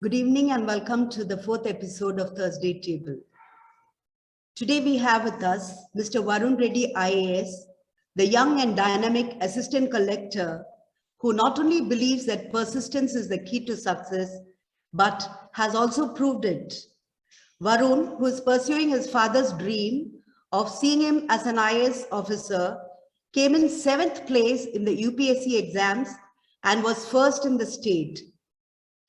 Good evening and welcome to the fourth episode of Thursday Table. Today we have with us Mr. Varun Reddy IAS, the young and dynamic assistant collector who not only believes that persistence is the key to success, but has also proved it. Varun, who is pursuing his father's dream of seeing him as an IAS officer, came in 7th place in the UPSC exams and was first in the state.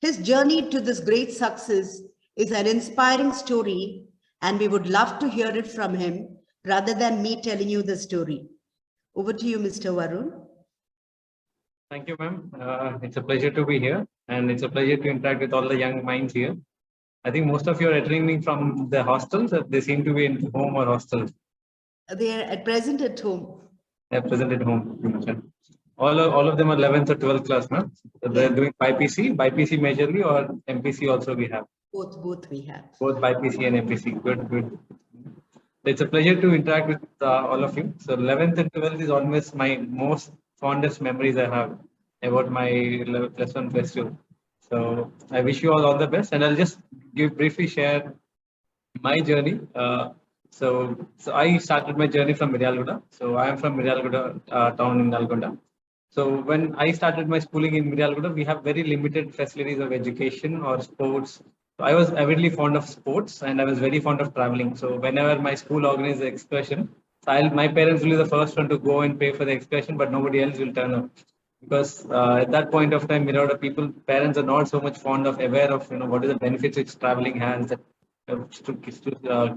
His journey to this great success is an inspiring story, and we would love to hear it from him rather than me telling you the story. Over to you, Mr. Varun. Thank you, ma'am. It's a pleasure to be here, and it's a pleasure to interact with all the young minds here. I think most of you are attending from the hostels. They seem to be in home or hostels. They are at present at home. They're present at home. All of them are 11th or 12th class, ma'am. So they're doing BPC majorly, or MPC also we have. Both we have. Both BPC and MPC. Good. It's a pleasure to interact with all of you. So 11th and 12th is almost my most fondest memories I have about my plus one, plus two. So I wish you all the best, and I'll just briefly share my journey. So I started my journey from Miryalaguda. So I am from Miryalaguda town in Nalgonda. So when I started my schooling in Miryalaguda, we have very limited facilities of education or sports. So I was avidly fond of sports, and I was very fond of traveling. So whenever my school organized an excursion, my parents will be the first one to go and pay for the excursion, but nobody else will turn up. Because at that point of time, parents are not so much aware of what is the benefits which traveling has, that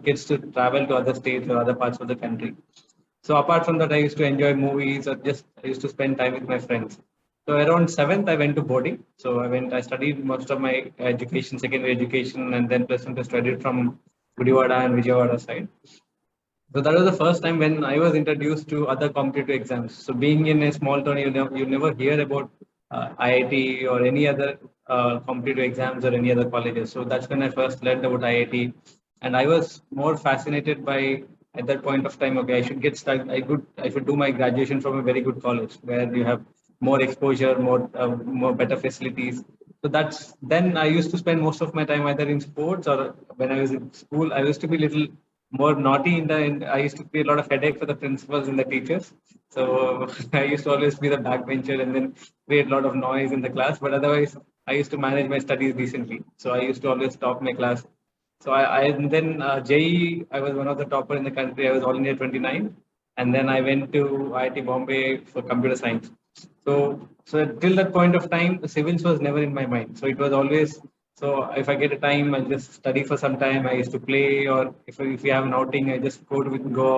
kids to travel to other states or other parts of the country. So apart from that, I used to enjoy movies, or I used to spend time with my friends. So around 7th, I went to boarding. So I studied most of my education, secondary education, and then plus one to studied from Gudivada and Vijayawada side. So that was the first time when I was introduced to other competitive exams. So being in a small town, you never hear about IIT or any other competitive exams or any other colleges. So that's when I first learned about IIT, and I was more fascinated by, at that point of time, okay, I should get started. I should do my graduation from a very good college where you have more exposure, more better facilities. So then I used to spend most of my time either in sports, or when I was in school, I used to be little more naughty I used to create a lot of headache for the principals and the teachers. So I used to always be the backbencher and then create a lot of noise in the class. But otherwise, I used to manage my studies decently. So I used to always top my class. So and then JEE, I was one of the topper in the country. I was all India 29. And then I went to IIT Bombay for computer science. So till that point of time, civils was never in my mind. So it was always, so if I get a time, I just study for some time. I used to play, or if we have an outing, I just go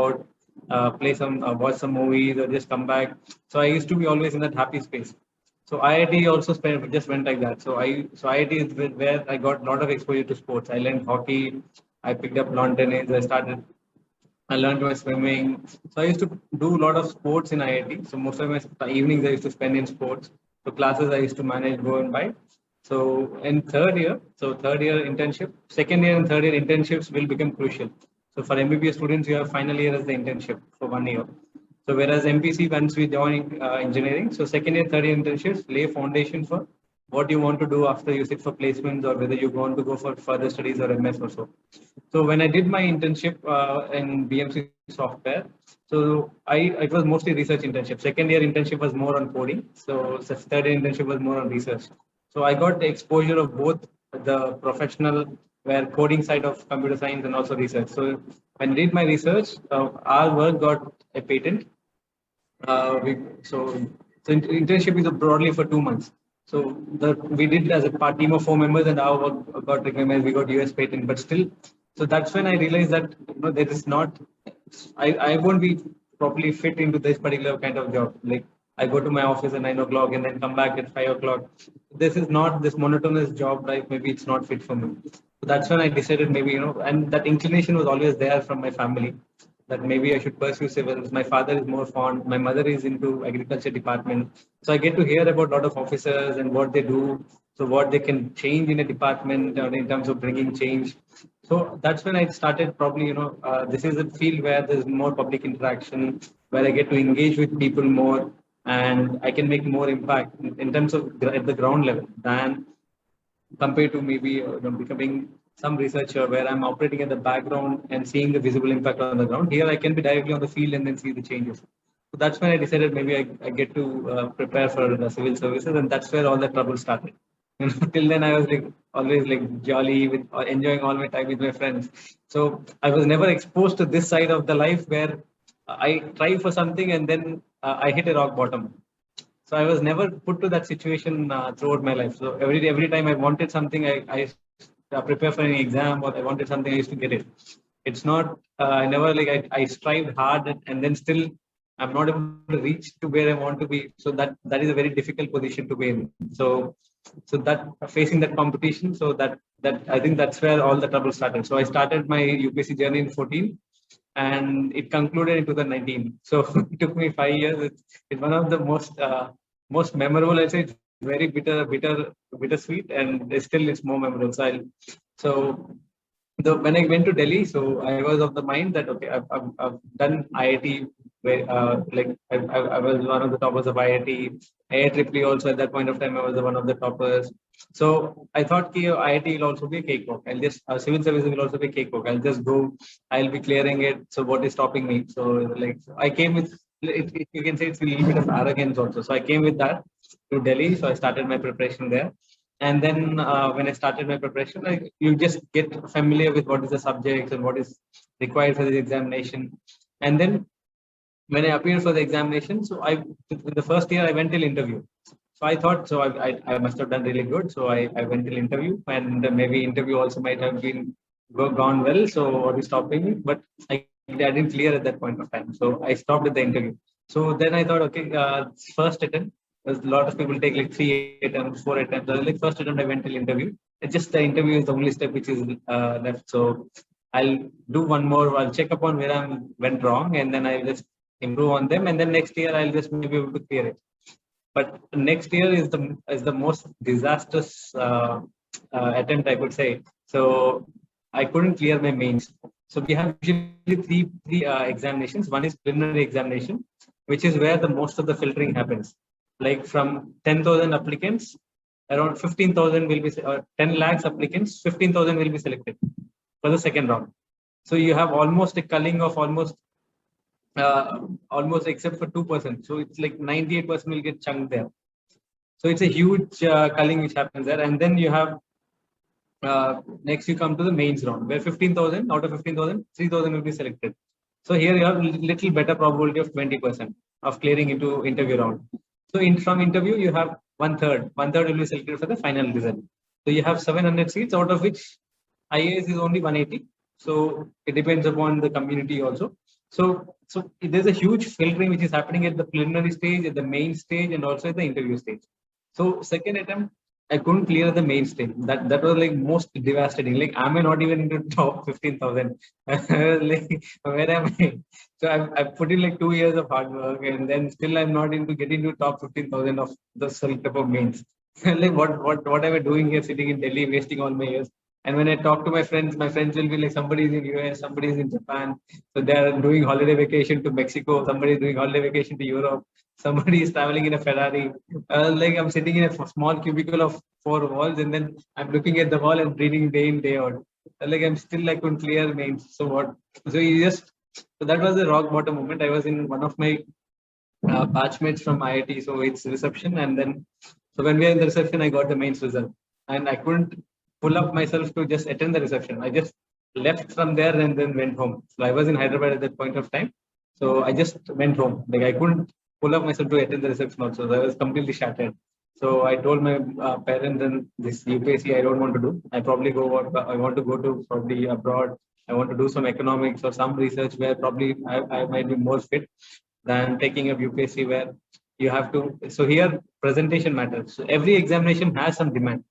out, play watch some movies, or just come back. So I used to be always in that happy space. So IIT also just went like that. So IIT is where I got a lot of exposure to sports. I learned hockey. I picked up lawn tennis. I learned my swimming. So I used to do a lot of sports in IIT. So most of my evenings I used to spend in sports. So classes I used to manage, go and buy. So in third year internship, second year and third year internships will become crucial. So for MBBS students, you have final year as the internship for 1 year. So whereas MPC, once we join engineering, so second year, third year internships lay foundation for what you want to do after you sit for placements, or whether you want to go for further studies or MS or so. So when I did my internship in BMC software, so it was mostly research internship. Second year internship was more on coding. So third year internship was more on research. So I got the exposure of both the professional, where coding side of computer science, and also research. So when I did my research, our work got a patent. So internship is broadly for 2 months. So we did as a team of 4 members, and our work got recognized. We got US patent, but still. So that's when I realized that there is not. I won't be properly fit into this particular kind of job. Like, I go to my office at 9 o'clock and then come back at 5 o'clock. This is not this monotonous job, right? Maybe it's not fit for me. So that's when I decided maybe, and that inclination was always there from my family, that maybe I should pursue civils. My father is more fond. My mother is into agriculture department. So I get to hear about a lot of officers and what they do. So what they can change in a department, or in terms of bringing change. So that's when I started probably, this is a field where there's more public interaction, where I get to engage with people more, and I can make more impact in terms of at the ground level than compared to maybe becoming some researcher where I'm operating at the background and seeing the visible impact on the ground. Here I can be directly on the field and then see the changes. So that's when I decided maybe I get to prepare for the civil services, and that's where all the trouble started. Till then I was like always like jolly with enjoying all my time with my friends. So I was never exposed to this side of the life where I try for something and then I hit a rock bottom. So I was never put to that situation throughout my life. So every time I wanted something, I prepare for an exam, or I wanted something, I used to get it. It's not I never like I strived hard, and then still I'm not able to reach to where I want to be. So that is a very difficult position to be in. So that facing that competition, so that I think that's where all the trouble started. So I started my UPSC journey in 14, and it concluded in 2019. So it took me 5 years. It's one of the most memorable. I say it's very bittersweet, and it's more memorable. So when I went to Delhi, so I was of the mind that okay, I've done IIT. I was one of the toppers of IIT. IIEEE also at that point of time I was one of the toppers. So I thought IIT will also be a cakewalk. I'll just civil services will also be a cakewalk. I'll just go. I'll be clearing it. So what is stopping me? So like I came with you can say it's a little bit of arrogance also. So I came with that to Delhi. So I started my preparation there. And then when I started my preparation, you just get familiar with what is the subjects and what is required for the examination. And then when I appeared for the examination, so the first year I went till interview. So I thought, so I must have done really good. So I went till interview, and maybe interview also might have gone well. So what is stopping me? But I didn't clear at that point of time. So I stopped at the interview. So then I thought, okay, first attempt. A lot of people take like 3 attempts, 4 attempts. Like first attempt, I went till interview. It's just the interview is the only step which is left. So I'll do one more. I'll check upon where I went wrong, and then I'll just improve on them. And then next year, I'll just maybe be able to clear it. But next year is the most disastrous attempt, I could say. So I couldn't clear my mains. So we have usually three examinations. One is preliminary examination, which is where the most of the filtering happens. Like from 10,000 applicants, around 15,000 will be, or 10 lakhs applicants, 15,000 will be selected for the second round. So you have almost a culling of almost except for 2%. So it's like 98% will get chunked there. So it's a huge culling which happens there. And then you have, next you come to the mains round, where 15,000 out of 15,000, 3,000 will be selected. So here you have little better probability of 20% of clearing into interview round. So from interview, you have one third will be selected for the final result. So you have 700 seats, out of which IAS is only 180. So it depends upon the community also. So there's a huge filtering which is happening at the preliminary stage, at the main stage, and also at the interview stage. So second attempt, I couldn't clear the main stage. That was like most devastating. Like, am I not even into top 15,000? Like, where am I? So I've put in like 2 years of hard work, and then still I'm not into getting to top 15,000 of the select of mains. Like, what am I doing here, sitting in Delhi, wasting all my years? And when I talk to my friends will be like, somebody is in US, somebody is in Japan. So they are doing holiday vacation to Mexico. Somebody is doing holiday vacation to Europe. Somebody is traveling in a Ferrari. Like, I'm sitting in a small cubicle of 4 walls, and then I'm looking at the wall and reading day in, day out. Like, I'm still like couldn't clear mains. So what? So that was the rock bottom moment. I was in one of my batchmates from IIT. So it's reception, and then so when we are in the reception, I got the mains result, and I couldn't pull up myself to just attend the reception. I just left from there and then went home. So I was in Hyderabad at that point of time. So I just went home. Like, I couldn't pull up myself to attend the reception also. So I was completely shattered. So I told my parents, and this UPSC I don't want to do. I want to go to probably abroad. I want to do some economics or some research where probably I might be more fit than taking a UPSC where you have to. So here presentation matters. So every examination has some demand.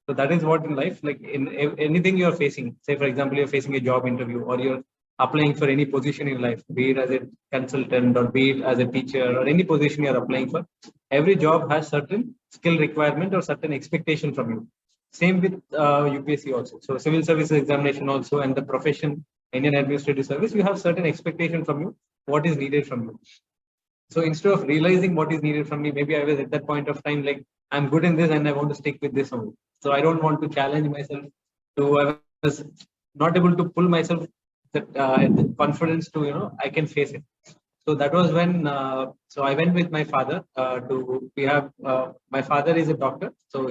So that is what in life, like in anything you're facing, say for example, you're facing a job interview, or you're applying for any position in life, be it as a consultant or be it as a teacher, or any position you're applying for, every job has certain skill requirement or certain expectation from you. Same with UPSC also. So civil services examination also, and the profession, Indian Administrative Service, you have certain expectation from you, what is needed from you. So instead of realizing what is needed from me, maybe I was at that point of time like, I'm good in this and I want to stick with this only. So I don't want to challenge myself to, I was not able to pull myself that the confidence to, I can face it. So that was when, so I went with my father my father is a doctor. So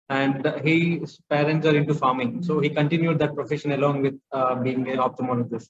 and his parents are into farming. So he continued that profession along with being an ophthalmologist.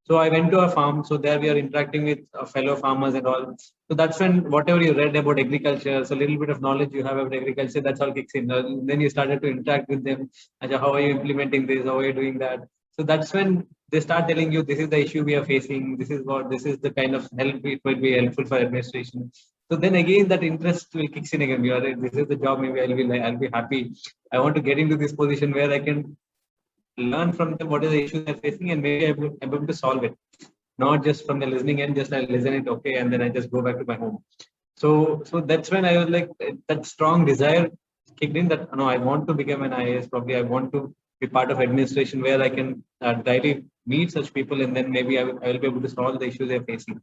So I went to a farm. So there we are interacting with fellow farmers and all. So that's when whatever you read about agriculture, so a little bit of knowledge you have about agriculture, that's all kicks in. Then you started to interact with them. How are you implementing this? How are you doing that? So that's when they start telling you this is the issue we are facing. This is the kind of help it will be helpful for administration. So then again that interest will kicks in again. You are this is the job. Maybe I'll be happy. I want to get into this position where I can learn from them what is the issue they're facing and maybe I'm able to solve it. Not just from the listening end, just I'll listen it, okay, and then I just go back to my home. So that's when I was like, that strong desire kicked in that, no, I want to become an IAS, probably I want to be part of administration where I can daily meet such people and then maybe I will be able to solve the issues they're facing.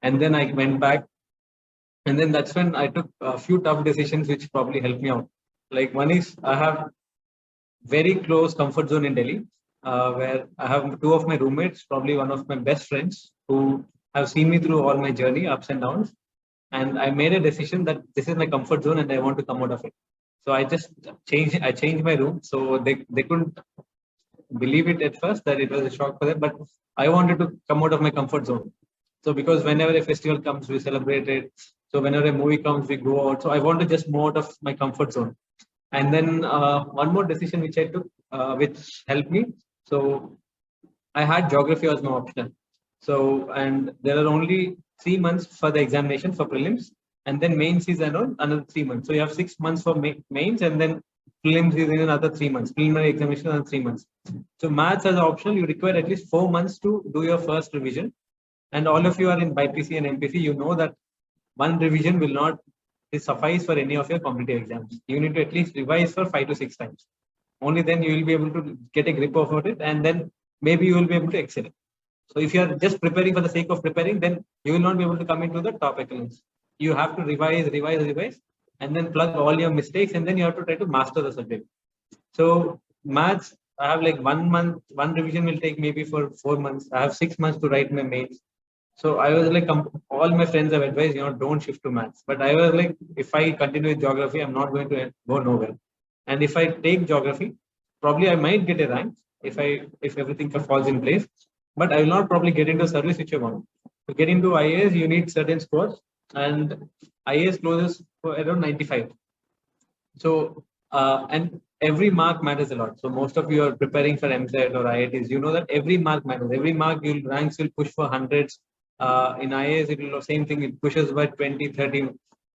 And then I went back and then that's when I took a few tough decisions which probably helped me out. Like one is I have very close comfort zone in Delhi, where I have two of my roommates, probably one of my best friends who have seen me through all my journey, ups and downs. And I made a decision that this is my comfort zone and I want to come out of it. So I just changed my room. So they couldn't believe it at first that it was a shock for them, but I wanted to come out of my comfort zone. So because whenever a festival comes, we celebrate it. So whenever a movie comes, we go out. So I want to just move out of my comfort zone. And then one more decision which I took, which helped me. So I had geography as my option. So, and there are only 3 months for the examination for prelims, and then mains is another 3 months. So you have 6 months for mains, and then prelims is in another 3 months. Preliminary examination another 3 months. So maths as optional, you require at least 4 months to do your first revision. And all of you are in BPC and MPC, you know that one revision will not suffice for any of your competitive exams. You need to at least revise for 5 to 6 times. Only then you will be able to get a grip of it, and then maybe you will be able to excel. So if you are just preparing for the sake of preparing, then you will not be able to come into the top echelons. You have to revise, and then plug all your mistakes, and then you have to try to master the subject. So maths, I have like 1 month, one revision will take maybe for 4 months. I have 6 months to write my mains. So I was like, all my friends have advised, don't shift to maths. But I was like, if I continue with geography, I'm not going to go nowhere. And if I take geography, probably I might get a rank if everything falls in place. But I will not probably get into service which I want. To get into IAS, you need certain scores, and IAS closes for around 95. So and every mark matters a lot. So most of you are preparing for MSET or IITs. You know that every mark matters. Every mark ranks will push for hundreds. In IAS, it will same thing. It pushes by 20, 30.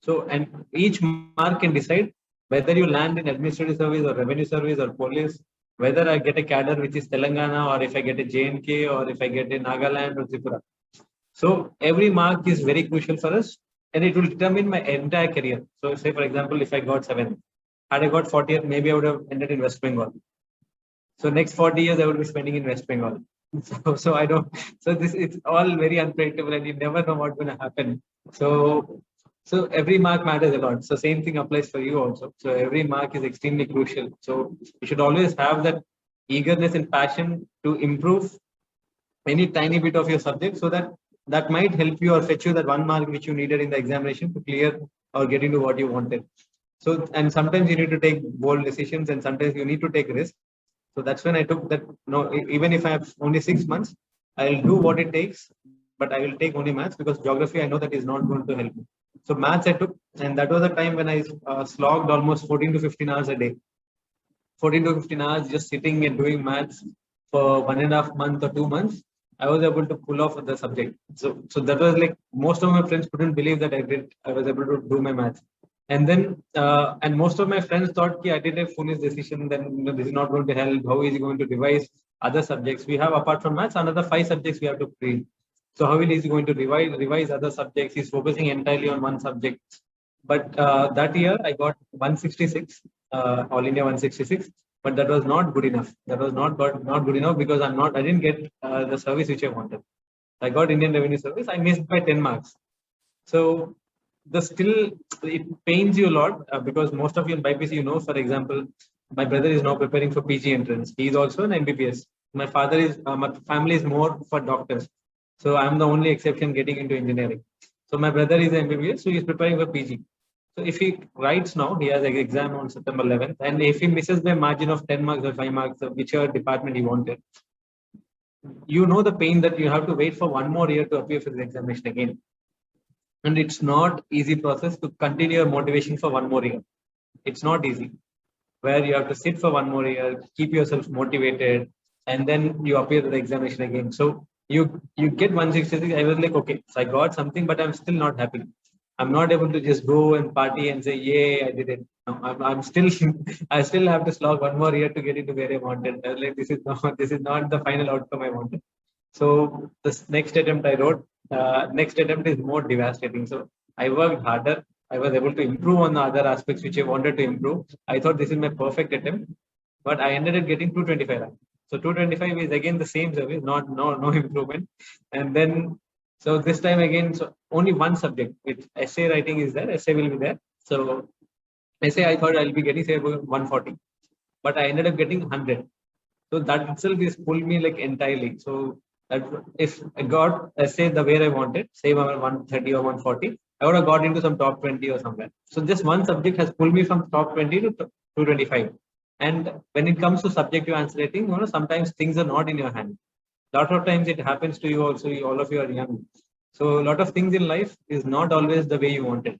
So and each mark can decide whether you land in administrative service or revenue service or police, whether I get a cadre which is Telangana, or if I get a JNK, or if I get a Nagaland or Tripura. So every mark is very crucial for us, and it will determine my entire career. So say for example, if I got 7, had I got 40th, maybe I would have ended in West Bengal. So next 40 years I would be spending in West Bengal. So I don't. So it's all very unpredictable, and you never know what's going to happen. So every mark matters a lot. So same thing applies for you also. So every mark is extremely crucial. So you should always have that eagerness and passion to improve any tiny bit of your subject, so that might help you or fetch you that 1 mark which you needed in the examination to clear or get into what you wanted. So, and sometimes you need to take bold decisions, and sometimes you need to take risks. So that's when I took that, even if I have only 6 months, I'll do what it takes, but I will take only maths, because geography, I know that is not going to help me. So maths I took, and that was the time when I slogged almost 14 to 15 hours a day. 14 to 15 hours just sitting and doing maths for 1.5 months or 2 months. I was able to pull off the subject. So that was like, most of my friends couldn't believe that I was able to do my maths. And then, and most of my friends thought I did a foolish decision, then this is not going to help. How is he going to revise other subjects? We have, apart from maths, another 5 subjects we have to read. So how is he going to revise other subjects? He's focusing entirely on one subject. But that year I got 166, All India 166. But that was not good enough. That was not good enough, because I didn't get the service which I wanted. I got Indian Revenue Service. I missed by 10 marks. So still it pains you a lot because most of you in BPC, for example, my brother is now preparing for PG entrance. He is also an MBBS. My family is more for doctors. So I'm the only exception getting into engineering. So my brother is an MBBS, so he's preparing for PG. So if he writes now, he has an exam on September 11th, and if he misses by margin of 10 marks or 5 marks, whichever department he wanted, the pain that you have to wait for one more year to appear for the examination again. And it's not easy process to continue your motivation for one more year. It's not easy, where you have to sit for one more year, keep yourself motivated, and then you appear to the examination again. So you get 166. I was like, okay, so I got something, but I'm still not happy. I'm not able to just go and party and say, yay, I did it. No, I'm still, I still have to slog one more year to get into where I wanted. I was like, this is not the final outcome I wanted. So this next attempt I wrote, next attempt is more devastating. So I worked harder. I was able to improve on the other aspects which I wanted to improve. I thought this is my perfect attempt, but I ended up getting 225 rank. So 225 is again the same service, no improvement. And then, so this time again, so only one subject with essay writing is there. Essay will be there. So essay I thought I'll be getting say 140, but I ended up getting 100. So that itself is pulled me like entirely. So that if I got essay the way I wanted, say 130 or 140, I would have got into some top 20 or somewhere. So just one subject has pulled me from top 20 to 225. And when it comes to subjective answer writing, sometimes things are not in your hand. A lot of times it happens to you also. All of you are young. So a lot of things in life is not always the way you want it.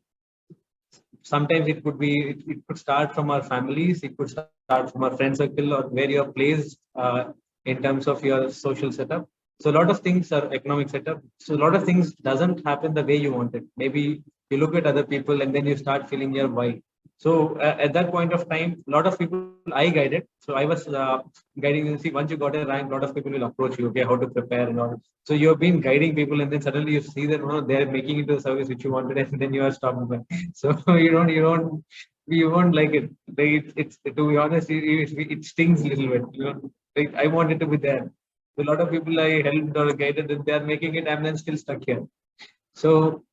Sometimes it could start from our families, it could start from our friend circle, or where you're placed in terms of your social setup. So a lot of things are economic setup. So a lot of things doesn't happen the way you want it. Maybe you look at other people and then you start feeling your why. So at that point of time, a lot of people I guided. So I was guiding. You see, once you got a rank, a lot of people will approach you. Okay, how to prepare and all. So you have been guiding people, and then suddenly you see that they're making it to the service which you wanted, and then you are stopped. So you won't like it. It's to be honest, it stings a little bit. Like I wanted to be there. A lot of people I helped or guided, they are making it. I'm then still stuck here. So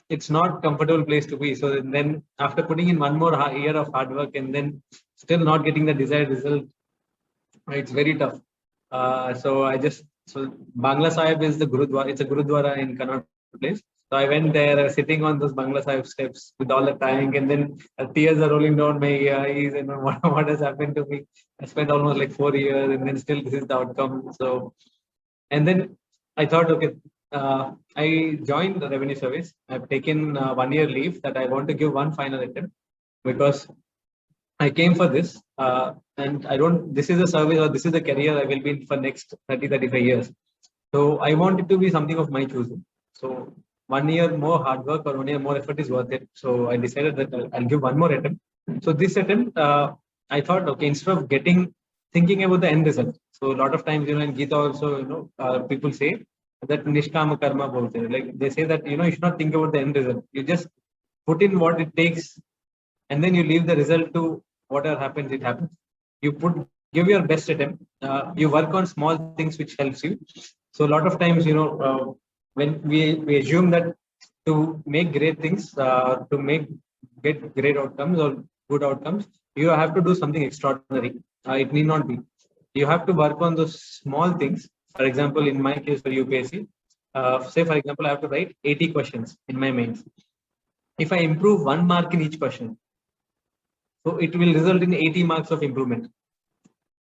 it's not comfortable place to be. So then after putting in one more year of hard work and then still not getting the desired result, it's very tough. So Bangla Sahib is the Gurudwara. It's a Gurudwara in Kannaught place. So I went there, sitting on those Bangla Sahib steps with all the tank, and then tears are rolling down my eyes. And what has happened to me? I spent almost like 4 years, and then still this is the outcome. So, and then I thought, okay, I joined the revenue service. I've taken 1 year leave that I want to give one final attempt because I came for this, and this is a service or this is a career I will be in for next 30-35 years. So I want it to be something of my choosing. So 1 year more hard work or 1 year more effort is worth it. So I decided that I'll give one more attempt. So this attempt, I thought, okay, instead of thinking about the end result. So a lot of times, in Gita also, people say that nishkama karma bolte. Like they say that, you should not think about the end result. You just put in what it takes, and then you leave the result to whatever happens, it happens. You give your best attempt. You work on small things which helps you. So a lot of times, when we assume that to make great things, to get great outcomes or good outcomes, you have to do something extraordinary. It need not be. You have to work on those small things. For example, in my case for UPSC, say for example, I have to write 80 questions in my mains. If I improve 1 mark in each question, so it will result in 80 marks of improvement.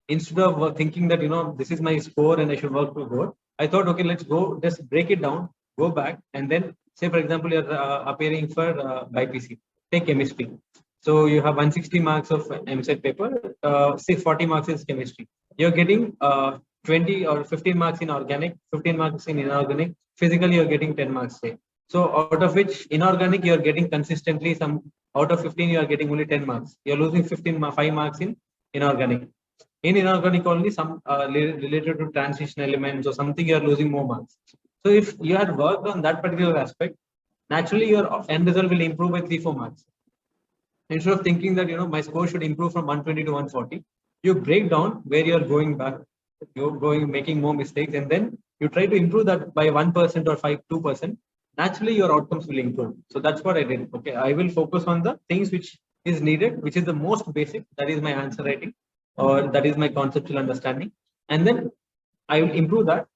Instead of thinking that, this is my score and I should work to go, I thought, okay, let's go, just break it down, go back, and then say, for example, you're appearing for BPC, take chemistry. So you have 160 marks of MSET paper, say 40 marks is chemistry. You're getting 20 or 15 marks in organic, 15 marks in inorganic. Physically, you're getting 10 marks, say. So out of which inorganic, you're getting consistently out of 15, you are getting only 10 marks. You're losing 5 marks in inorganic. In inorganic only some related to transition elements or something, you are losing more marks. So if you had worked on that particular aspect, naturally your end result will improve by 3-4 marks. Instead of thinking that, my score should improve from 120 to 140, you break down where you're going back, you're making more mistakes, and then you try to improve that by 1% or 2%. naturally your outcomes will improve. So that's what I did. Okay, I will focus on the things which is needed, which is the most basic. That is my answer writing, or that is my conceptual understanding, and then I will improve that.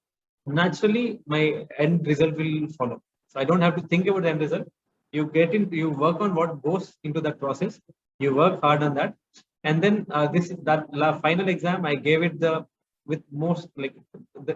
Naturally, my end result will follow. So I don't have to think about the end result. You get into, you work on what goes into that process. You work hard on that, and then final exam, I gave it the with most like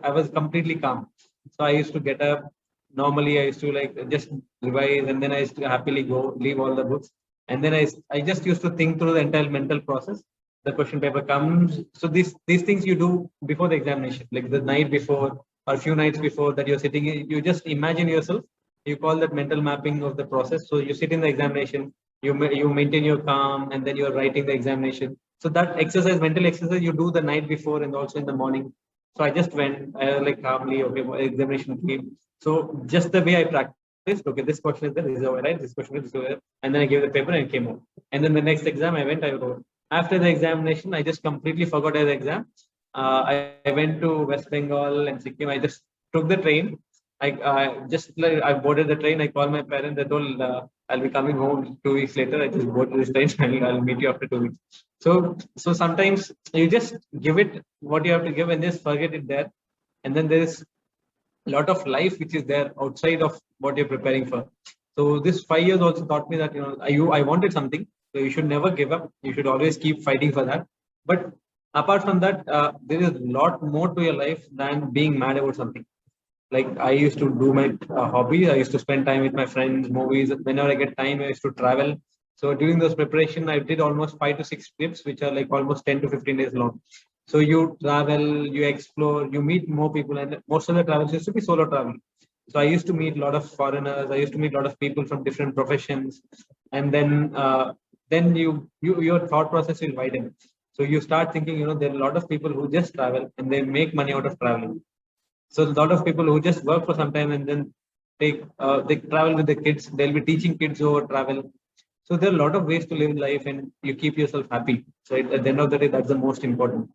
I was completely calm. So I used to get up. Normally, I used to like just revise, and then I used to happily go leave all the books, and then I just used to think through the entire mental process. The question paper comes. So these things you do before the examination, like the night before or few nights before that you're sitting. You just imagine yourself. You call that mental mapping of the process. So you sit in the examination. You maintain your calm, and then you're writing the examination. So that exercise, mental exercise, you do the night before and also in the morning. So I just went like calmly. Okay, examination came. So just the way I practiced. Okay, this question is there. This is over, right? This question is over, and then I gave the paper and came out. And then the next exam I went. I wrote. After the examination, I just completely forgot the exam. I went to West Bengal and Sikkim. I just took the train. I boarded the train. I called my parents. They told I'll be coming home 2 weeks later. I just boarded this train. I'll meet you after 2 weeks. So sometimes you just give it what you have to give and just forget it there. And then there is a lot of life which is there outside of what you're preparing for. So this 5 years also taught me that I wanted something. So you should never give up. You should always keep fighting for that. But apart from that, there is a lot more to your life than being mad about something. Like I used to do my hobbies. I used to spend time with my friends, movies. Whenever I get time, I used to travel. So during those preparation, I did almost 5 to 6 trips, which are like almost 10 to 15 days long. So you travel, you explore, you meet more people, and most of the travels used to be solo travel. So I used to meet a lot of foreigners. I used to meet a lot of people from different professions, and then your thought process will widen. So you start thinking, there are a lot of people who just travel and they make money out of traveling. So a lot of people who just work for some time and then they travel with the kids. They'll be teaching kids over travel. So there are a lot of ways to live life, and you keep yourself happy. So at the end of the day, that's the most important.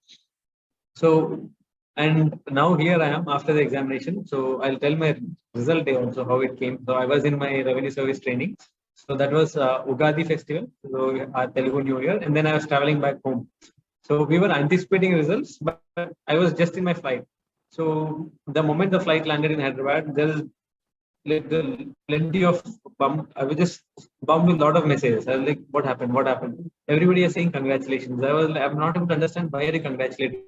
So, and now here I am after the examination. So I'll tell my result day also how it came. So I was in my revenue service training. So that was Ugadi festival, so Telugu New Year, and then I was traveling back home. So we were anticipating results, but I was just in my flight. So the moment the flight landed in Hyderabad, there's like plenty of bump. I was just bumped with a lot of messages. I was like, "What happened? What happened?" Everybody is saying congratulations. I'm not able to understand why are you congratulating.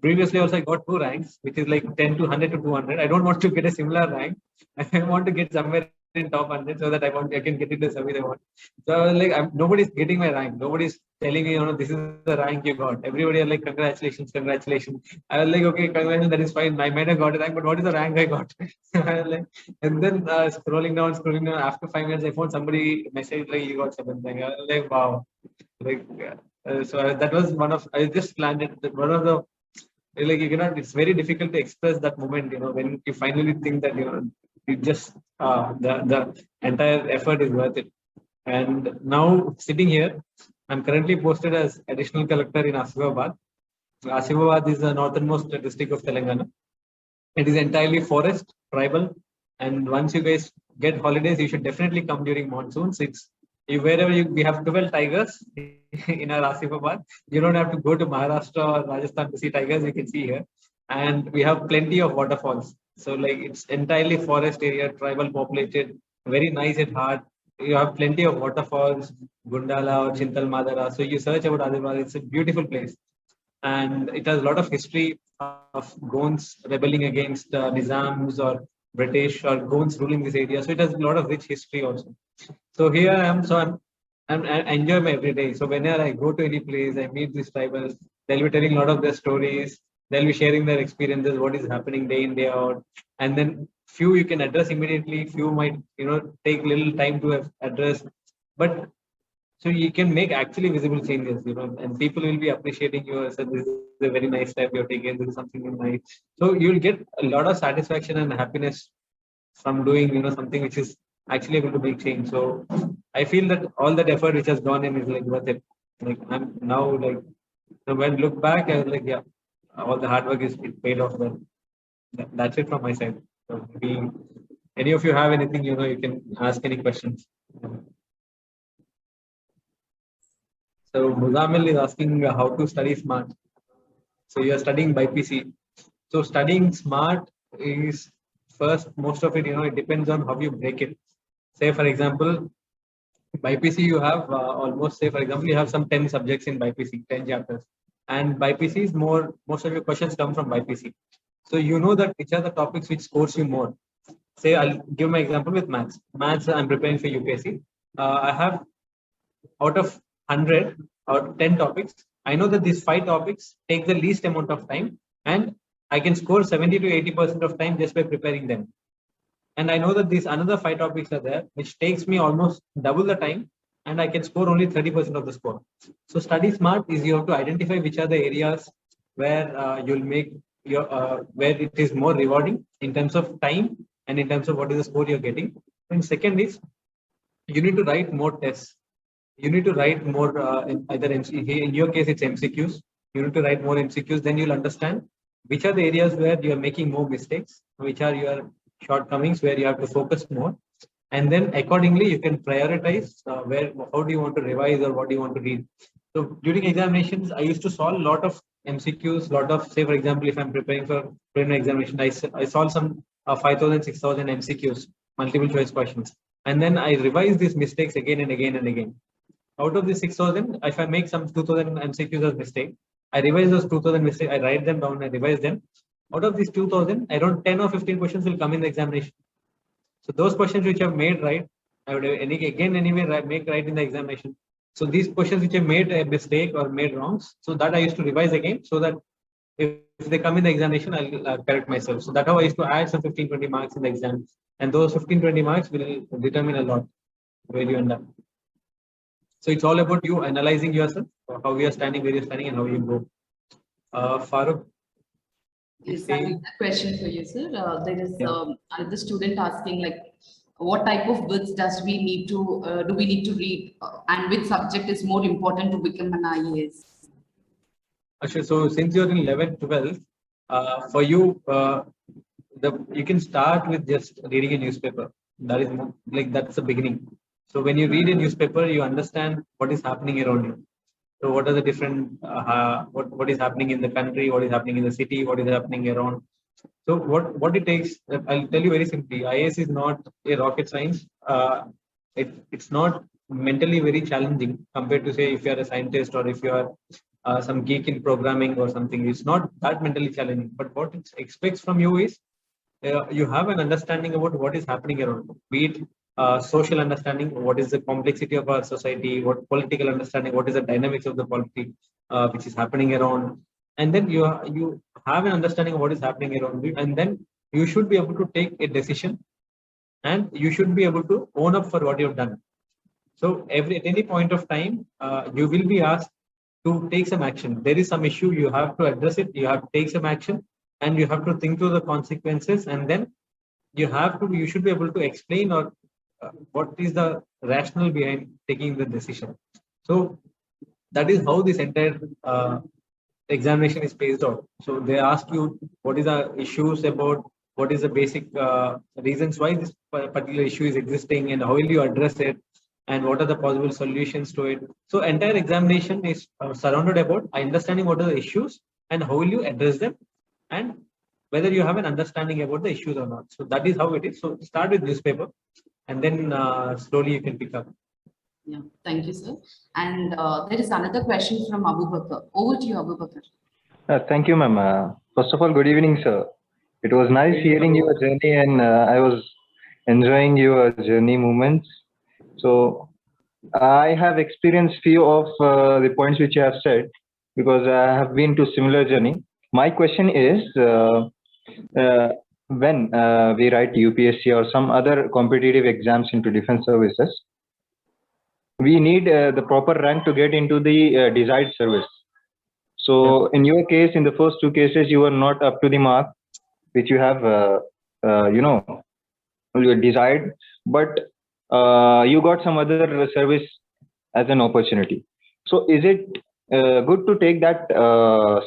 Previously, also I got 2 ranks, which is like 10 to 100 to 200. I don't want to get a similar rank. I want to get somewhere in top 100 so that I can get into the service I want. So I was like, nobody's getting my rank. Nobody's telling me, this is the rank you got. Everybody are like, congratulations, congratulations. I was like, okay, congratulations, that is fine. I might have got a rank, but what is the rank I got? I was like, and then scrolling down. After 5 minutes, I found somebody message like, you got 7th rank. I was like, wow. Like, that was I just landed one of the, like it's very difficult to express that moment, when you finally think that you just the entire effort is worth it. And now sitting here, I'm currently posted as additional collector in 𝗙cie𝗹𝗵𝘁. 𝗙cie𝗹𝗵𝘁 is the northernmost district of Telangana. It is entirely forest, tribal, and once you guys get holidays, you should definitely come during monsoons. We have 12 tigers in our 𝗙cie𝗹𝗵𝘁. You don't have to go to Maharashtra or Rajasthan to see tigers. You can see here, and we have plenty of waterfalls. So like it's entirely forest area, tribal populated, very nice at heart. You have plenty of waterfalls, Gundala or Chintal Madara. So you search about Hyderabad, it's a beautiful place, and it has a lot of history of Gonds rebelling against Nizams or British or Gonds ruling this area. So it has a lot of rich history also. So here I am. So I enjoy my every day. So whenever I go to any place, I meet these tribals. They'll be telling a lot of their stories. They'll be sharing their experiences, what is happening day in, day out. And then few you can address immediately. Few might, take little time to address. But so you can make actually visible changes, and people will be appreciating you. So this is a very nice step you're taking. This is something nice. So you'll get a lot of satisfaction and happiness from doing, something which is actually able to make change. So I feel that all that effort which has gone in is like worth it. Like I'm now like, when I look back, I was like, yeah, all the hard work is paid off well. That's it from my side. So Any of you have anything, you can ask any questions. So Muzamil is asking how to study smart. So you are studying BPC. So studying smart is first, most of it, it depends on how you break it. Say, for example, BPC, you have almost, say, for example, you have some 10 subjects in BPC, 10 chapters. And BPC is most of your questions come from BPC. So you know that which are the topics which scores you more. Say, I'll give my example with maths. Maths, I'm preparing for UPSC. I have out of 100 or 10 topics, I know that these 5 topics take the least amount of time, and I can score 70 to 80% of time just by preparing them. And I know that these another 5 topics are there, which takes me almost double the time, and I can score only 30% of the score. So study smart is you have to identify which are the areas where you'll make your where it is more rewarding in terms of time and in terms of what is the score you're getting. And second is you need to write more tests. You need to write more either in your case it's MCQs. You need to write more MCQs, then you'll understand which are the areas where you are making more mistakes, which are your shortcomings, where you have to focus more, and then accordingly you can prioritize how do you want to revise or what do you want to read. So during examinations, I used to solve a lot of MCQs, lot of, say for example, if I'm preparing for preliminary examination, I solve some 5,000, 6,000 MCQs, multiple choice questions, and then I revise these mistakes again and again and again. Out of the 6,000, if I make some 2,000 MCQs as mistake, I revise those 2,000 mistakes, I write them down, I revise them. Out of these 2,000, around 10 or 15 questions will come in the examination. So those questions which I've made right, I would anyway make right in the examination. So these questions which I made a mistake or made wrongs, so that I used to revise again, so that if they come in the examination, I'll correct myself. So that's how I used to add some 15-20 marks in the exam. And those 15-20 marks will determine a lot where you end up. So it's all about you analyzing yourself, how you are standing, where you're standing, and how you go. Farooq? Yes, I have a question for you, sir. There is the student asking, like, what type of books do we need to read, and which subject is more important to become an IAS? Actually, so since you're in 11th, 12th, for you, you can start with just reading a newspaper. That is that's the beginning. So when you read a newspaper, you understand what is happening around you. So what are the different, what is happening in the country, what is happening in the city, what is happening around. So what it takes, I'll tell you very simply, IAS is not a rocket science. It's not mentally very challenging compared to, say, if you're a scientist or if you're some geek in programming or something. It's not that mentally challenging, but what it expects from you is you have an understanding about what is happening around, be it social understanding, what is the complexity of our society, what political understanding, what is the dynamics of the polity which is happening around, and then you have an understanding of what is happening around you, and then you should be able to take a decision, and you should be able to own up for what you've done. So at any point of time, you will be asked to take some action. There is some issue, you have to address it, you have to take some action, and you have to think through the consequences, and then you should be able to explain or what is the rationale behind taking the decision. So that is how this entire examination is phased out. So they ask you what is the issues about, what is the basic reasons why this particular issue is existing, and how will you address it, and what are the possible solutions to it. So entire examination is surrounded about understanding what are the issues and how will you address them, and whether you have an understanding about the issues or not. So that is how it is. So start with newspaper, and then slowly you can pick up. Yeah, thank you, sir. And there is another question from Abu Bakr. Over to you, Abu Bakr. Thank you, ma'am. First of all, good evening, sir. It was nice hearing your journey, and I was enjoying your journey moments. So I have experienced few of the points which you have said, because I have been to similar journey. My question is, when we write UPSC or some other competitive exams into defense services, we need the proper rank to get into the desired service. So in your case, in the first 2 cases, you were not up to the mark which you have, desired, but you got some other service as an opportunity. So is it good to take that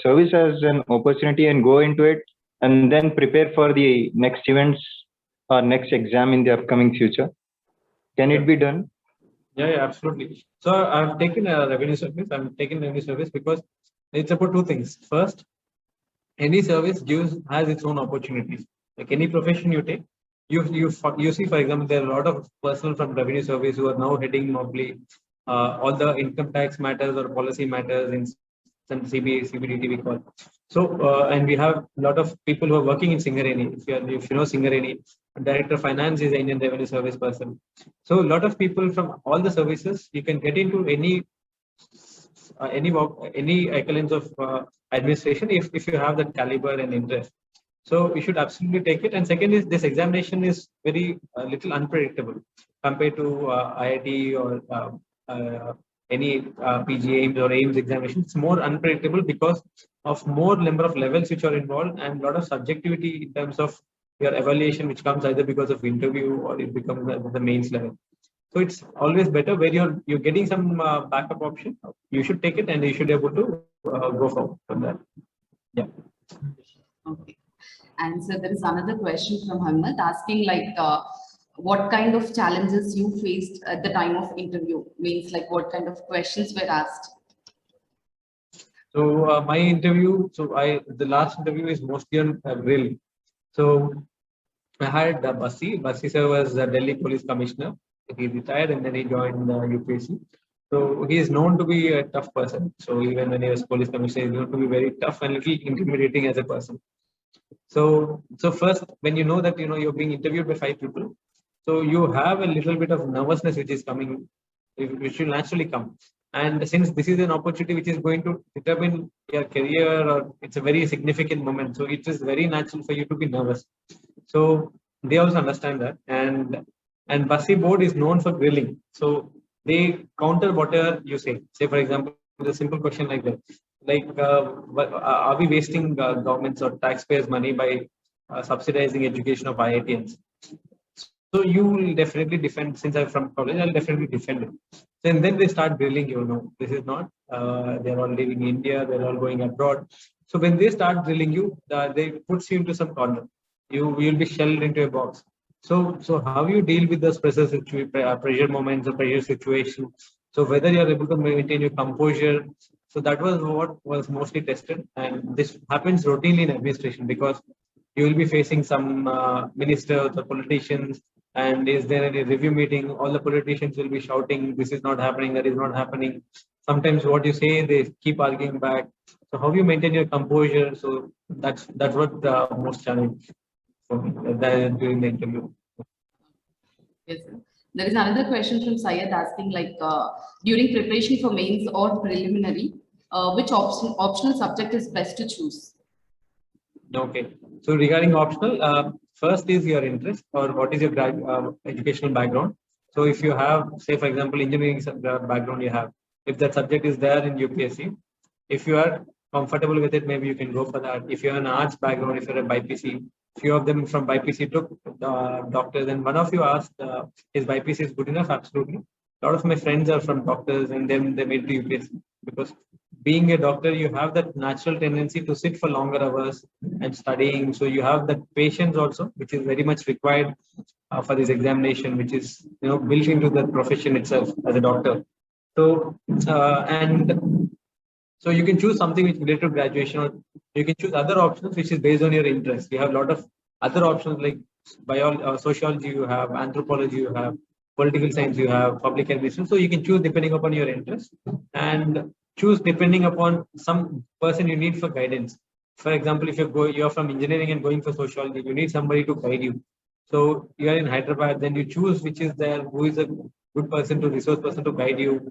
service as an opportunity and go into it, and then prepare for the next events our next exam in the upcoming future. Can it be done? Yeah, absolutely. So I've taken a revenue service. I'm taking revenue service because it's about two things. First, any service has its own opportunities. Like any profession you take, you see, for example, there are a lot of personnel from revenue service who are now heading probably all the income tax matters or policy matters in some CBDT we call. So and we have a lot of people who are working in Singareni. If you know Singareni, Director of Finance is an Indian Revenue Service person. So a lot of people from all the services, you can get into any echelons of administration if you have that caliber and interest. So you should absolutely take it. And second is this examination is very little unpredictable compared to IIT or any PG AIMS or AIMS examination. It's more unpredictable because of more number of levels which are involved and a lot of subjectivity in terms of your evaluation, which comes either because of interview or it becomes at the mains level. So it's always better where you're getting some backup option. You should take it and you should be able to go forward from that. Yeah. Okay. And so there is another question from Hamad asking like what kind of challenges you faced at the time of interview, means like what kind of questions were asked. So my interview, the last interview is mostly on grill. So I had 𝗙cie sir was the Delhi Police Commissioner. He retired and then he joined UPSC. So he is known to be a tough person. So even when he was police commissioner, he is known to be very tough and little intimidating as a person. So first, when you know that you're being interviewed by 5 people, so you have a little bit of nervousness which is coming, which will naturally come. And since this is an opportunity which is going to determine your career, or it's a very significant moment, so it is very natural for you to be nervous. So they also understand that, and 𝗙cie board is known for grilling. So they counter whatever you say. Say for example, a simple question like that, like are we wasting governments or taxpayers' money by subsidizing education of IITians? So you will definitely defend. Since I'm from college, I'll definitely defend it. And then they start drilling. This is not. They're all living in India. They're all going abroad. So when they start drilling you, they puts you into some corner. You will be shelled into a box. So how you deal with those pressure moments or pressure situations. So whether you are able to maintain your composure. So that was what was mostly tested, and this happens routinely in administration because you will be facing some ministers or politicians. And is there any review meeting? All the politicians will be shouting, this is not happening, that is not happening. Sometimes what you say, they keep arguing back. So how you maintain your composure? So that's what the most challenge for me during the interview. Yes, sir. There is another question from Syed asking like during preparation for mains or preliminary, which optional subject is best to choose? Okay. So regarding optional, first is your interest or what is your educational background. So if you have, say for example, engineering background you have, if that subject is there in UPSC, if you are comfortable with it, maybe you can go for that. If you have an arts background, if you're a BIPC, few of them from BIPC took doctors, and one of you asked, is BIPC is good enough? Absolutely. A lot of my friends are from doctors and then they went to UPSC because being a doctor, you have that natural tendency to sit for longer hours and studying. So you have that patience also, which is very much required for this examination, which is built into the profession itself as a doctor. So so you can choose something which is related to graduation, or you can choose other options which is based on your interest. You have a lot of other options like biology, sociology, you have anthropology, you have political science, you have public administration. So you can choose depending upon your interest and choose depending upon some person you need for guidance. For example, if you're from engineering and going for sociology, you need somebody to guide you. So you are in Hyderabad, then you choose which is there, who is a good person resource person to guide you,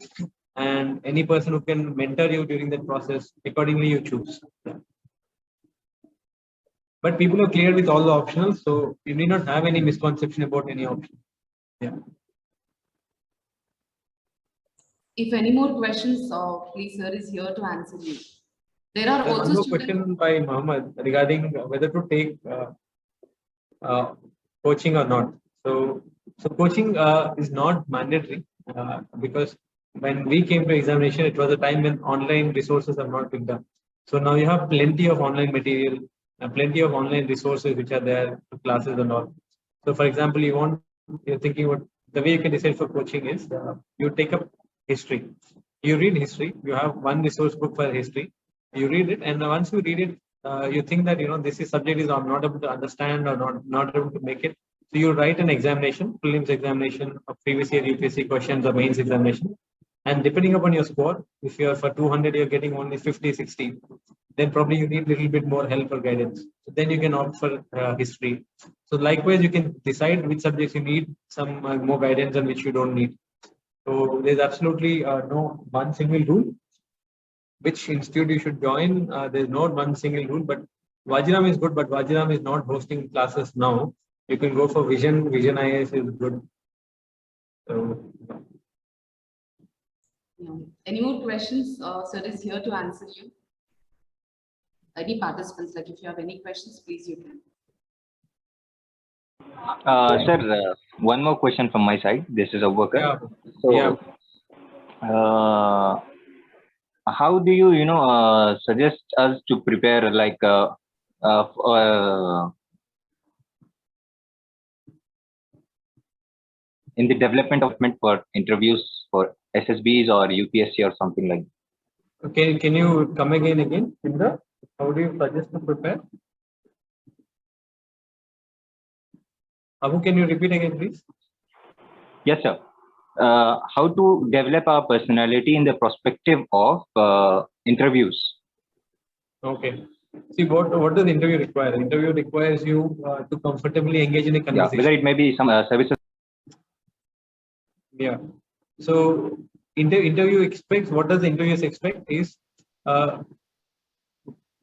and any person who can mentor you during that process. Accordingly, you choose. But people are clear with all the optionals, so you need not have any misconception about any option. Yeah. If any more questions, please, sir is here to answer you. There are also one more question by Mohammed regarding whether to take coaching or not. So coaching is not mandatory because when we came to examination, it was a time when online resources are not picked up. So now you have plenty of online material and plenty of online resources which are there, classes and all. So for example, you're thinking about the way you can decide for coaching is you take up history. You read history. You have one resource book for history. You read it, and once you read it, you think that this is subject is I'm not able to understand or not able to make it. So you write an examination, prelims examination, or previous year UPSC questions or mains examination. And depending upon your score, if you're for 200, you're getting only 50, 60, then probably you need a little bit more help or guidance. So then you can opt for history. So likewise, you can decide which subjects you need some more guidance and which you don't need. So there's absolutely no one single rule. Which institute you should join? There's not one single rule, but Vajiram is good, but Vajiram is not hosting classes now. You can go for Vision. Vision IAS is good. So, any more questions? Sir is here to answer you. Any participants, like if you have any questions, please you can. Sir, one more question from my side. This is a worker. yeah. So, Yeah. how do you, suggest us to prepare like in the development of for interviews for SSBs or UPSC or something like that? Okay, can you come again? Indra? How do you suggest to prepare? Abu, can you repeat again, please? Yes, sir. How to develop our personality in the perspective of interviews? Okay. See, what does the interview require? The interview requires you to comfortably engage in a Yeah, conversation. whether it may be some services. Yeah. So interview expects, what does the interviewers expect is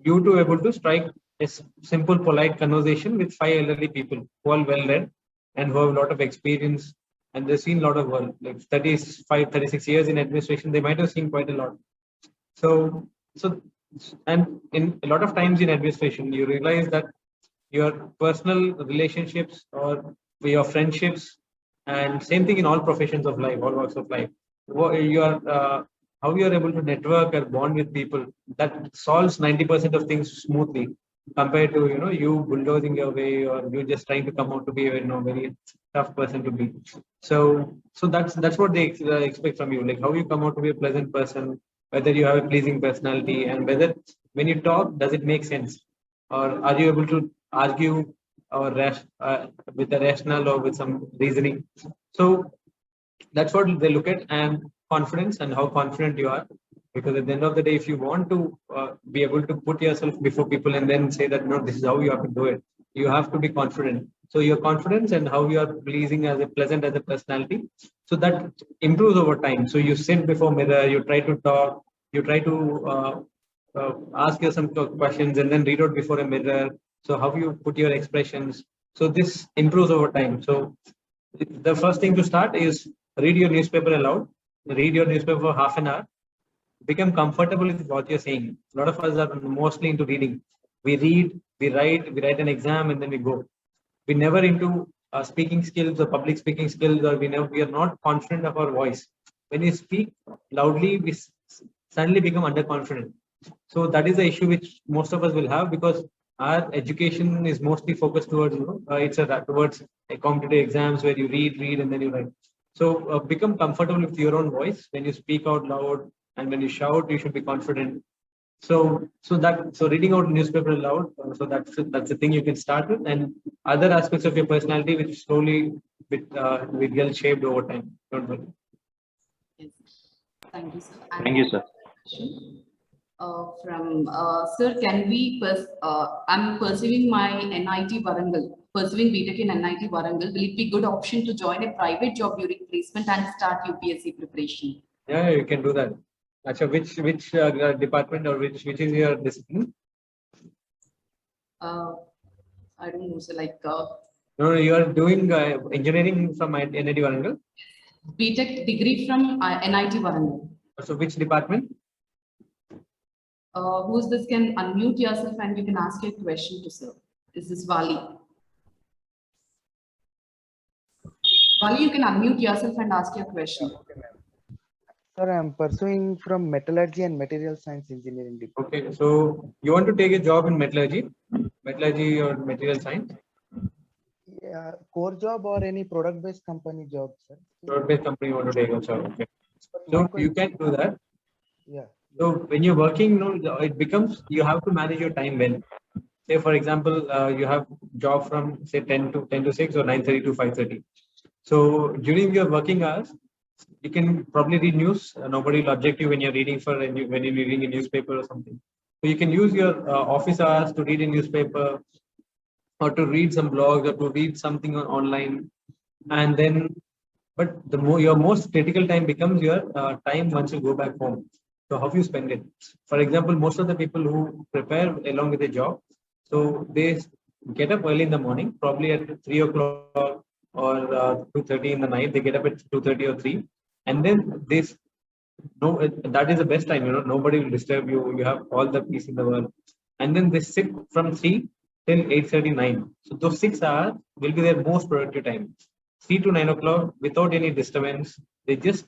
you to able to strike a simple, polite conversation with 5 elderly people who are well read and who have a lot of experience and they've seen a lot of work, like 36 years in administration, they might have seen quite a lot. So and in a lot of times in administration, you realize that your personal relationships or your friendships, and same thing in all professions of life, all walks of life, how you are able to network or bond with people, that solves 90% of things smoothly compared to you bulldozing your way or you just trying to come out to be a very tough person to be. So that's what they expect from you, like how you come out to be a pleasant person, whether you have a pleasing personality, and whether when you talk, does it make sense, or are you able to argue or with a rationale or with some reasoning. So that's what they look at, and confidence and how confident you are, because at the end of the day, if you want to be able to put yourself before people and then say that no, this is how you have to do it, you have to be confident. So your confidence and how you are pleasing as a pleasant as a personality, so that improves over time. So you sit before mirror, you try to talk, you try to ask you some questions and then read out before a mirror. So how you put your expressions, so this improves over time. So the first thing to start is read your newspaper aloud. Read your newspaper for half an hour. Become comfortable with what you're saying. A lot of us are mostly into reading. We read, we write an exam, and then we go. We never into speaking skills or public speaking skills, or we are not confident of our voice. When we speak loudly, we suddenly become underconfident. So that is the issue which most of us will have, because our education is mostly focused towards towards competitive exams where you read and then you write. So become comfortable with your own voice. When you speak out loud and when you shout, you should be confident. So reading out newspaper aloud, so that's the thing you can start with, and other aspects of your personality which slowly will get shaped over time. Don't worry. Yes. Thank you, sir. Thank you, sir. From sir, can we I'm pursuing my NIT Warangal, pursuing BTech in NIT Warangal. Will it be good option to join a private job during placement and start UPSC preparation? Yeah, you can do that. Achha, which department or which is your discipline? I don't know, so like No, you are doing engineering from NIT Warangal. BTech degree from NIT Warangal. So which department? Who's this? Can unmute yourself and you can ask your question to sir. This is Vali. Vali, you can unmute yourself and ask your question. Okay, ma'am. Sir, I am pursuing from metallurgy and material science engineering department. Okay, so you want to take a job in metallurgy or material science? Yeah, core job or any product-based company job, sir? Product-based company you want to take also. Okay. But my So you question, can do that. yeah. So when you're working, it becomes you have to manage your time well. Say for example, you have job from say 10 to 6 or 9:30 to 5:30. So during your working hours, you can probably read news. Nobody will object you when you're reading when you're reading a newspaper or something. So you can use your office hours to read a newspaper or to read some blogs or to read something online, and then but your most critical time becomes your time once you go back home. So how you spend it. For example, most of the people who prepare along with a job, so they get up early in the morning, probably at 3 o'clock or 2:30 in the night. They get up at 2:30 or 3, and then this no that is the best time. Nobody will disturb you. You have all the peace in the world, and then they sit from 3 till 8:39. So those 6 hours will be their most productive time. 3 to 9 o'clock without any disturbance. They just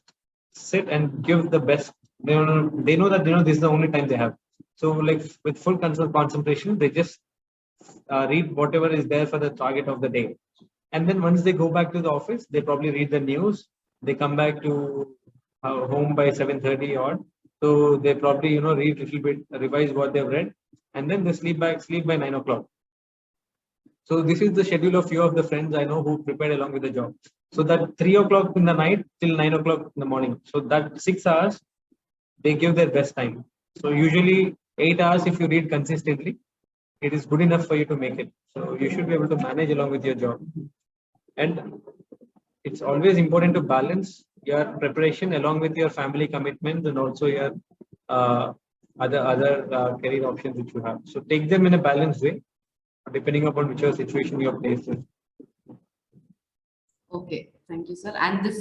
sit and give the best. They know that this is the only time they have. So like with full concentration, they just read whatever is there for the target of the day. And then once they go back to the office, they probably read the news. They come back to home by 7:30 odd. So they probably read a little bit, revise what they've read, and then they sleep by 9 o'clock. So this is the schedule of few of the friends I know who prepared along with the job. So that 3 o'clock in the night till 9 o'clock in the morning. So that 6 hours, they give their best time. So usually 8 hours if you read consistently, it is good enough for you to make it. So you should be able to manage along with your job. And it's always important to balance your preparation along with your family commitments and also your other career options which you have. So take them in a balanced way, depending upon whichever situation you're placed in. Okay, thank you, sir. And this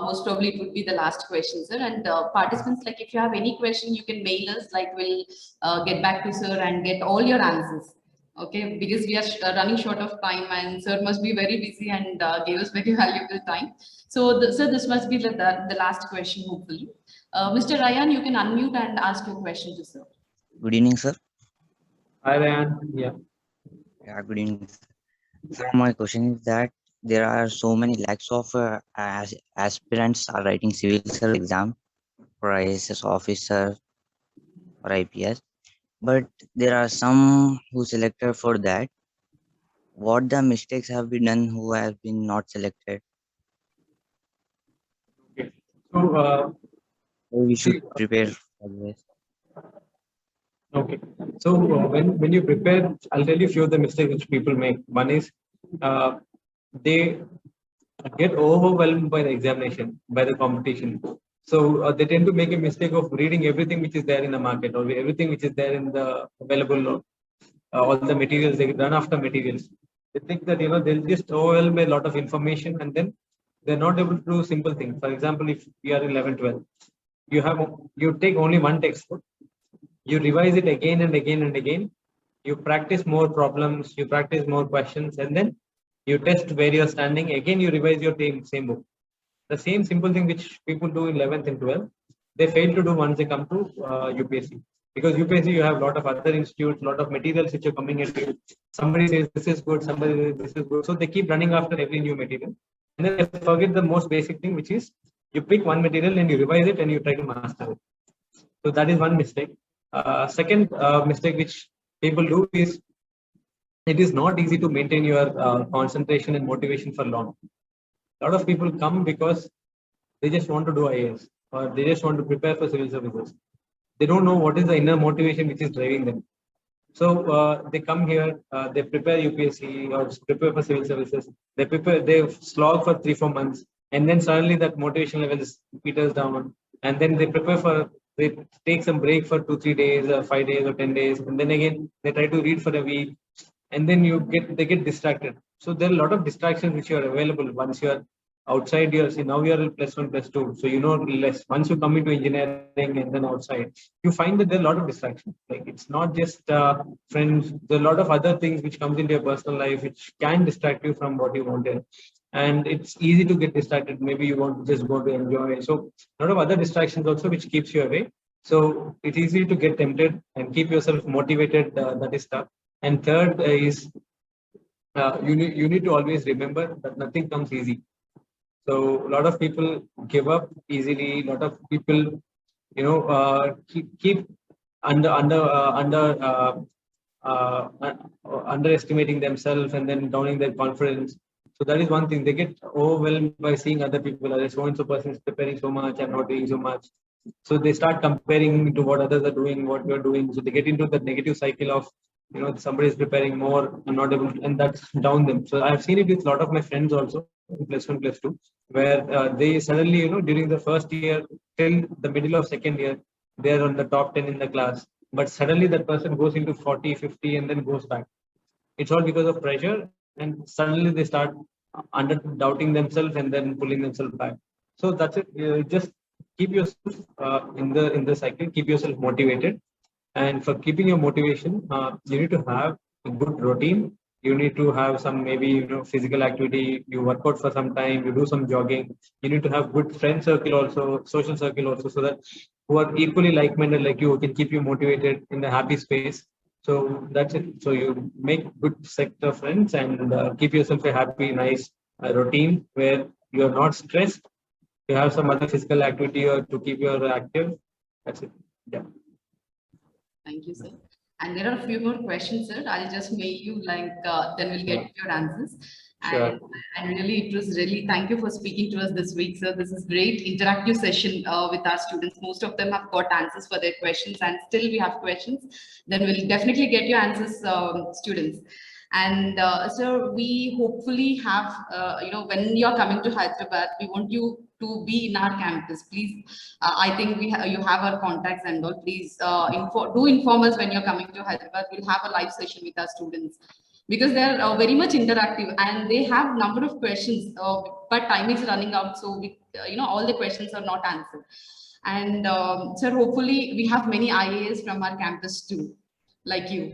most probably it would be the last question, sir. And participants, like if you have any question, you can mail us. Like we'll get back to sir and get all your answers. Okay, because we are running short of time, and sir must be very busy and gave us very valuable time. So, sir, this must be the last question, hopefully. Mr. Ryan, you can unmute and ask your question to sir. Good evening, sir. Hi, Ryan. Yeah. Yeah, good evening. So my question is that there are so many lakhs of aspirants are writing civil service exam for IAS officer or IPS, but there are some who selected for that. What the mistakes have been done who have been not selected? Okay. So We should prepare for this. okay. So when you prepare, I'll tell you a few of the mistakes which people make. One is they get overwhelmed by the examination, by the competition. So they tend to make a mistake of reading everything which is there in the market or everything which is there in the available, all the materials. They run after materials. They think that they'll just overwhelm a lot of information and then they're not able to do simple things. For example, if you are 11, 12, you take only one textbook, you revise it again and again and again. You practice more problems, you practice more questions, and then you test where you're standing. Again, you revise your same book. The same simple thing which people do in 11th and 12th, they fail to do once they come to UPSC. Because UPSC, you have a lot of other institutes, a lot of materials which are coming at you. Somebody says this is good, somebody says this is good. So they keep running after every new material. And then they forget the most basic thing, which is you pick one material and you revise it and you try to master it. So that is one mistake. Second mistake which people do is it is not easy to maintain your concentration and motivation for long. A lot of people come because they just want to do IAS or they just want to prepare for civil services. They don't know what is the inner motivation which is driving them. So they come here, they prepare UPSC or prepare for civil services. They slog for 3-4 months, and then suddenly that motivation level peters down, and then they take some break for 2-3 days or 5 days or 10 days, and then again they try to read for a week, and then they get distracted. So there are a lot of distractions which are available once you are outside now you are +1, +2. So less. Once you come into engineering and then outside, you find that there are a lot of distractions. Like it's not just friends. There are a lot of other things which comes into your personal life which can distract you from what you wanted. And it's easy to get distracted. Maybe you want to just go to enjoy. So a lot of other distractions also which keeps you away. So it's easy to get tempted and keep yourself motivated. That is tough. And third is you need to always remember that nothing comes easy. So a lot of people give up easily. A lot of people, keep underestimating themselves and then downing their confidence. So that is one thing. They get overwhelmed by seeing other people. So and so person is preparing so much, I'm not doing so much. So they start comparing to what others are doing, what you're doing. So they get into that negative cycle of, somebody is preparing more, I'm not able to, and that's down them. So I've seen it with a lot of my friends also, +1, +2, where they suddenly, during the first year till the middle of second year, they're on the top 10 in the class. But suddenly that person goes into 40, 50 and then goes back. It's all because of pressure, and suddenly they start doubting themselves and then pulling themselves back. So that's it. Just keep yourself in the cycle, keep yourself motivated. And for keeping your motivation, you need to have a good routine. You need to have some maybe physical activity. You work out for some time. You do some jogging. You need to have good friend circle also, social circle also, so that who are equally like-minded like you can keep you motivated in a happy space. So that's it. So you make good set of friends and keep yourself a happy, nice routine where you are not stressed. You have some other physical activity to keep you active. That's it. Yeah. Thank you, sir. And there are a few more questions, sir. I'll just make you then we'll get your answers. Sure. And really, it was really, thank you for speaking to us this week, sir. This is great interactive session with our students. Most of them have got answers for their questions, and still we have questions. Then we'll definitely get your answers, students. And sir, we hopefully have, when you're coming to Hyderabad, we want you to be in our campus. Please, I think you have our contacts and all. Please do inform us when you're coming to Hyderabad. We'll have a live session with our students, because they're very much interactive and they have number of questions, but time is running out. So we, all the questions are not answered. And sir, hopefully we have many IAS from our campus too, like you.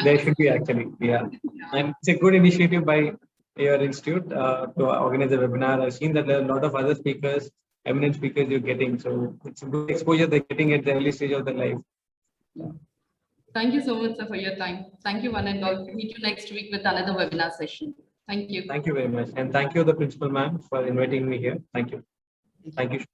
There should be actually, yeah. And it's a good initiative by your institute to organize a webinar. I've seen that there are a lot of other speakers, eminent speakers you're getting. So it's a good exposure they're getting at the early stage of their life. Thank you so much, sir, for your time. Thank you, one and all. Meet you next week with another webinar session. Thank you. Thank you very much. And thank you, the principal ma'am, for inviting me here. Thank you. Thank you.